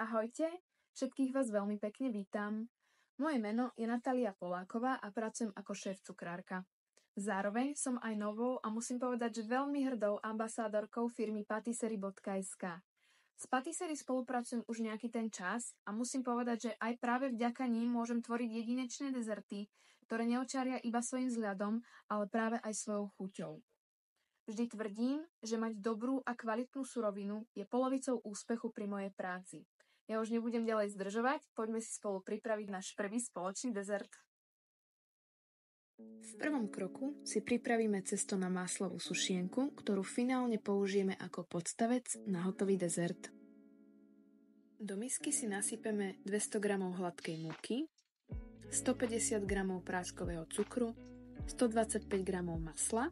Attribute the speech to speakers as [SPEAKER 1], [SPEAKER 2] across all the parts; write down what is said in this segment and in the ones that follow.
[SPEAKER 1] Ahojte, všetkých vás veľmi pekne vítam. Moje meno je Natália Poláková a pracujem ako šéf cukrárka. Zároveň som aj novou a musím povedať, že veľmi hrdou ambasádorkou firmy patisserie.sk. S Patisserie spolupracujem už nejaký ten čas a musím povedať, že aj práve vďaka ním môžem tvoriť jedinečné dezerty, ktoré neočaria iba svojim vzhľadom, ale práve aj svojou chuťou. Vždy tvrdím, že mať dobrú a kvalitnú surovinu je polovicou úspechu pri mojej práci. Ja už nebudem ďalej zdržovať, poďme si spolu pripraviť náš prvý spoločný dezert. V prvom kroku si pripravíme cesto na máslovú sušienku, ktorú finálne použijeme ako podstavec na hotový dezert. Do misky si nasypeme 200 g hladkej múky, 150 g práškového cukru, 125 g masla,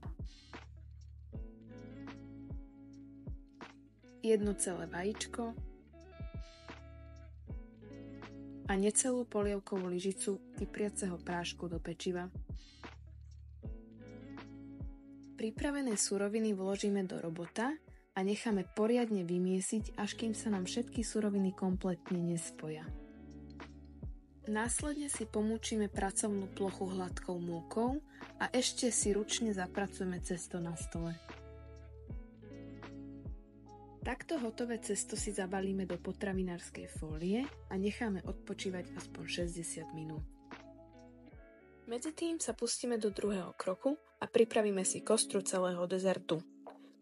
[SPEAKER 1] jedno celé vajíčko a necelú polievkovú lyžicu kypriaceho prášku do pečiva. Pripravené suroviny vložíme do robota a necháme poriadne vymiesiť, až kým sa nám všetky suroviny kompletne nespoja. Následne si pomúčime pracovnú plochu hladkou múkou a ešte si ručne zapracujeme cesto na stole. Takto hotové cesto si zabalíme do potravinárskej fólie a necháme odpočívať aspoň 60 minút. Medzi tým sa pustíme do druhého kroku a pripravíme si kostru celého dezertu.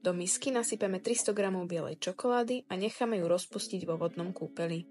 [SPEAKER 1] Do misky nasypeme 300 g bielej čokolády a necháme ju rozpustiť vo vodnom kúpeli.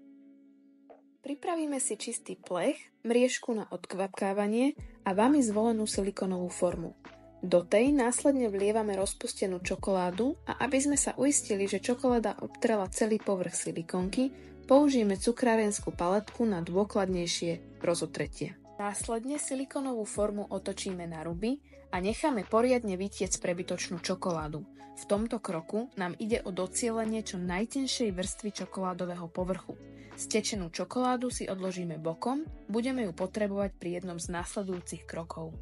[SPEAKER 1] Pripravíme si čistý plech, mriežku na odkvapkávanie a vami zvolenú silikonovú formu. Do tej následne vlievame rozpustenú čokoládu a aby sme sa uistili, že čokoláda obtrela celý povrch silikonky, použijeme cukrárenskú paletku na dôkladnejšie rozotretie. Následne silikonovú formu otočíme na ruby a necháme poriadne vytiecť prebytočnú čokoládu. V tomto kroku nám ide o docielenie čo najtenšej vrstvy čokoládového povrchu. Stečenú čokoládu si odložíme bokom, budeme ju potrebovať pri jednom z následujúcich krokov.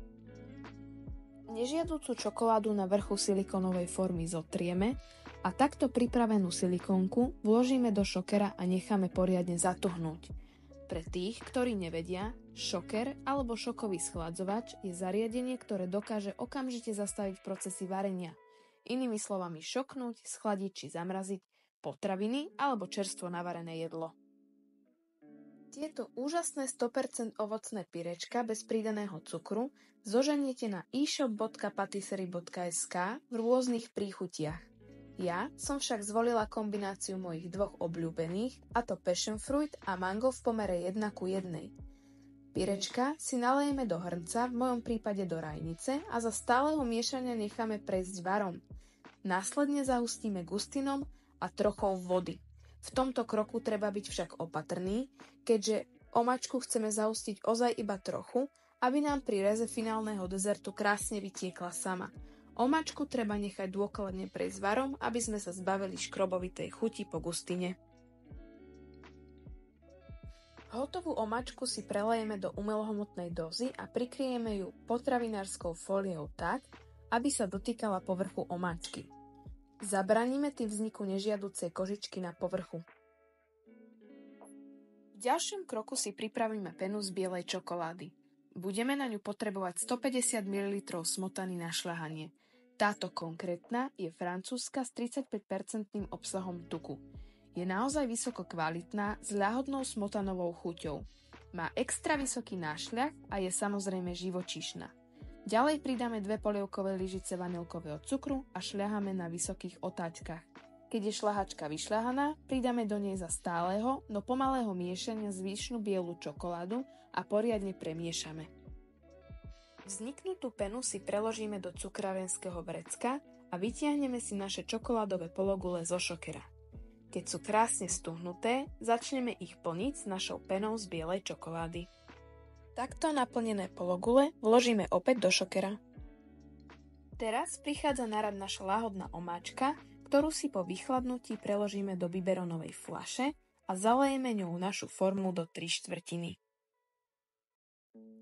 [SPEAKER 1] Nežiaducu čokoládu na vrchu silikonovej formy zotrieme a takto pripravenú silikónku vložíme do šokera a necháme poriadne zatuhnúť. Pre tých, ktorí nevedia, šoker alebo šokový schladzovač je zariadenie, ktoré dokáže okamžite zastaviť procesy varenia. Inými slovami šoknúť, schladiť či zamraziť potraviny alebo čerstvo navarené jedlo. Tieto úžasné 100% ovocné pyrečka bez pridaného cukru zoženiete na e-shop.patisserie.sk v rôznych príchutiach. Ja som však zvolila kombináciu mojich dvoch obľúbených, a to passion fruit a mango v pomere 1:1. Pyrečka si nalejeme do hrnca, v mojom prípade do rajnice, a za stáleho miešania necháme prejsť varom. Následne zahustíme gustinom a trochou vody. V tomto kroku treba byť však opatrný, keďže omačku chceme zahustiť ozaj iba trochu, aby nám pri reze finálneho dezertu krásne vytiekla sama. Omačku treba nechať dôkladne prejsť varom, aby sme sa zbavili škrobovitej chuti po gustine. Hotovú omačku si prelejeme do umelohmotnej dozy a prikryjeme ju potravinárskou fóliou tak, aby sa dotýkala povrchu omáčky. Zabraníme tým vzniku nežiaducej kožičky na povrchu. V ďalšom kroku si pripravíme penu z bielej čokolády. Budeme na ňu potrebovať 150 ml smotany na šľahanie. Táto konkrétna je francúzska s 35% obsahom tuku. Je naozaj vysoko kvalitná s ľahodnou smotanovou chuťou. Má extra vysoký nášľah a je samozrejme živočíšna. Ďalej pridáme 2 polievkové lyžice vanilkového cukru a šľaháme na vysokých otáčkach. Keď je šľahačka vyšľahaná, pridáme do nej za stáleho, no pomalého miešania zvyšnú bielu čokoládu a poriadne premiešame. Vzniknutú penu si preložíme do cukrárenského vrecka a vytiahneme si naše čokoládové pologule zo šokera. Keď sú krásne stuhnuté, začneme ich plniť s našou penou z bielej čokolády. Takto naplnené pologule vložíme opäť do šokera. Teraz prichádza na rad naša láhodná omáčka, ktorú si po vychladnutí preložíme do biberonovej fľaše a zalejeme ňou našu formu do 3/4.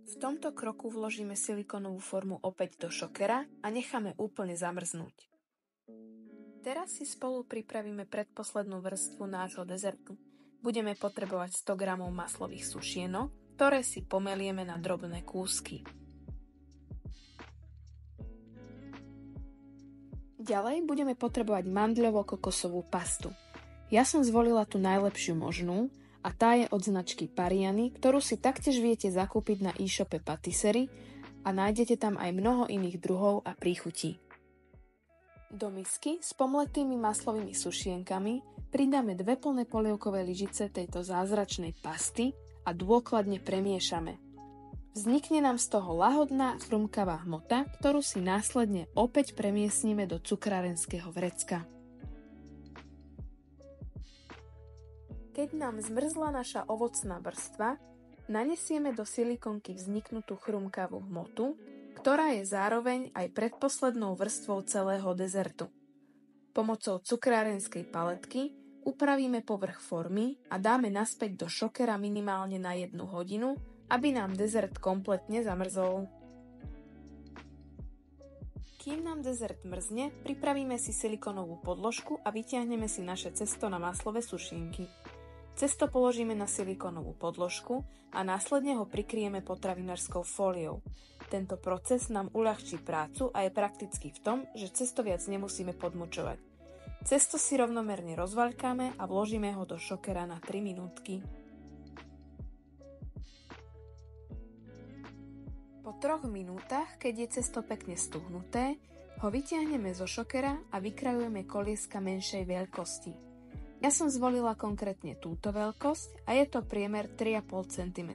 [SPEAKER 1] V tomto kroku vložíme silikonovú formu opäť do šokera a necháme úplne zamrznúť. Teraz si spolu pripravíme predposlednú vrstvu nášho dezertu. budeme potrebovať 100 g maslových sušienok, ktoré si pomelieme na drobné kúsky. Ďalej budeme potrebovať mandľovo-kokosovú pastu. Ja som zvolila tú najlepšiu možnú a tá je od značky Pariani, ktorú si taktiež viete zakúpiť na e-shope Patisserie a nájdete tam aj mnoho iných druhov a príchutí. Do misky s pomletými maslovými sušienkami pridáme 2 plné polievkové lyžice tejto zázračnej pasty a dôkladne premiešame. Vznikne nám z toho lahodná chrumkavá hmota, ktorú si následne opäť premiesnime do cukrárenského vrecka. Keď nám zmrzla naša ovocná vrstva, nanesieme do silikonky vzniknutú chrumkavú hmotu, ktorá je zároveň aj predposlednou vrstvou celého dezertu. Pomocou cukrárenskej paletky upravíme povrch formy a dáme naspäť do šokera minimálne na 1 hodinu, aby nám dezert kompletne zamrzol. Kým nám dezert mrzne, pripravíme si silikonovú podložku a vyťahneme si naše cesto na maslové sušienky. Cesto položíme na silikónovú podložku a následne ho prikryjeme potravinárskou fóliou. Tento proces nám uľahčí prácu a je praktický v tom, že cesto viac nemusíme podmučovať. Cesto si rovnomerne rozvaľkáme a vložíme ho do šokera na 3 minútky. Po 3 minútach, keď je cesto pekne stuhnuté, ho vyťahneme zo šokera a vykrajujeme kolieska menšej veľkosti. Ja som zvolila konkrétne túto veľkosť a je to priemer 3,5 cm.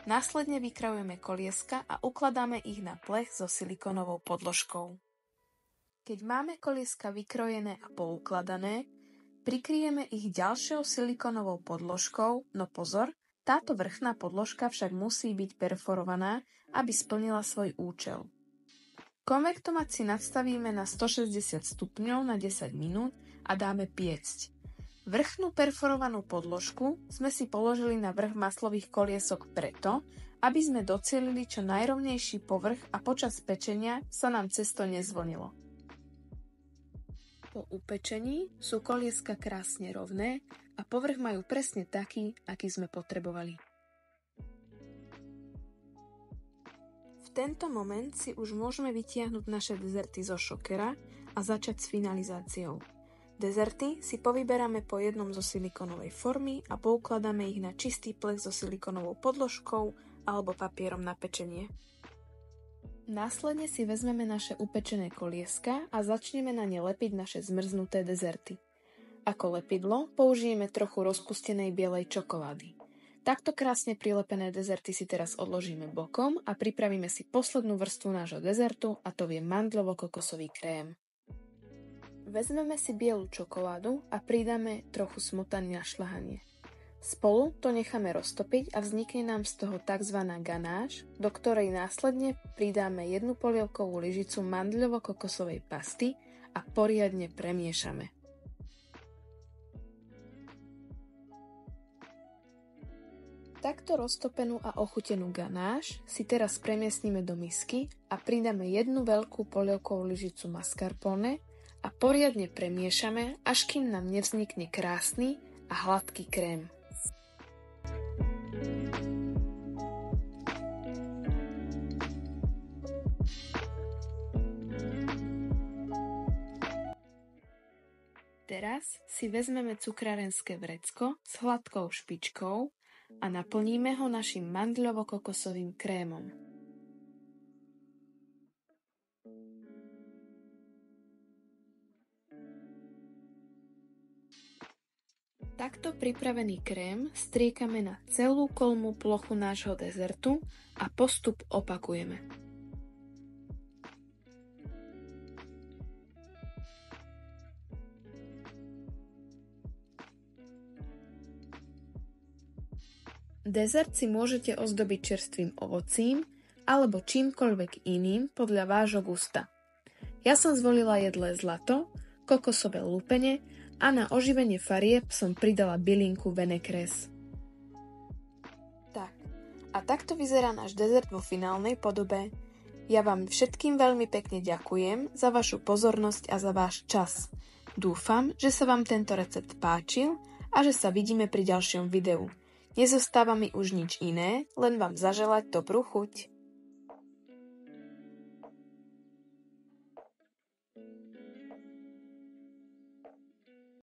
[SPEAKER 1] Následne vykrajujeme kolieska a ukladáme ich na plech so silikónovou podložkou. Keď máme kolieska vykrojené a poukladané, prikryjeme ich ďalšou silikónovou podložkou, no pozor, táto vrchná podložka však musí byť perforovaná, aby splnila svoj účel. Konvektomat si nastavíme na 160 stupňov na 10 minút a dáme piecť. Vrchnú perforovanú podložku sme si položili na vrch maslových koliesok preto, aby sme docielili čo najrovnejší povrch a počas pečenia sa nám cesto nezvonilo. Po upečení sú kolieska krásne rovné a povrch majú presne taký, aký sme potrebovali. V tento moment si už môžeme vytiahnuť naše dezerty zo šokera a začať s finalizáciou. Dezerty si povyberáme po jednom zo silikónovej formy a poukladáme ich na čistý plech so silikónovou podložkou alebo papierom na pečenie. Následne si vezmeme naše upečené kolieska a začneme na ne lepiť naše zmrznuté dezerty. Ako lepidlo použijeme trochu rozpustenej bielej čokolády. Takto krásne prilepené dezerty si teraz odložíme bokom a pripravíme si poslednú vrstvu nášho dezertu a to je mandľovo-kokosový krém. Vezmeme si bielu čokoládu a pridáme trochu smotany na šľahanie. Spolu to necháme roztopiť a vznikne nám z toho tzv. Ganáš, do ktorej následne pridáme 1 polievkovú lyžicu mandľovo-kokosovej pasty a poriadne premiešame. Takto roztopenú a ochutenú ganáš si teraz premiesnime do misky a pridáme 1 veľkú polievkovú lyžicu mascarpone a poriadne premiešame, až kým nám nevznikne krásny a hladký krém. Teraz si vezmeme cukrárenské vrecko s hladkou špičkou a naplníme ho našim mandľovo-kokosovým krémom. Takto pripravený krém striekame na celú kolmú plochu nášho dezertu a postup opakujeme. Dezert si môžete ozdobiť čerstvým ovocím alebo čímkoľvek iným podľa vášho gusta. Ja som zvolila jedlé zlato, kokosové lúpenie a na oživenie farieb som pridala bylinku vinaigrette. Tak, a takto vyzerá náš dezert vo finálnej podobe. Ja vám všetkým veľmi pekne ďakujem za vašu pozornosť a za váš čas. Dúfam, že sa vám tento recept páčil a že sa vidíme pri ďalšom videu. Nezostáva mi už nič iné, len vám zaželať dobrú chuť.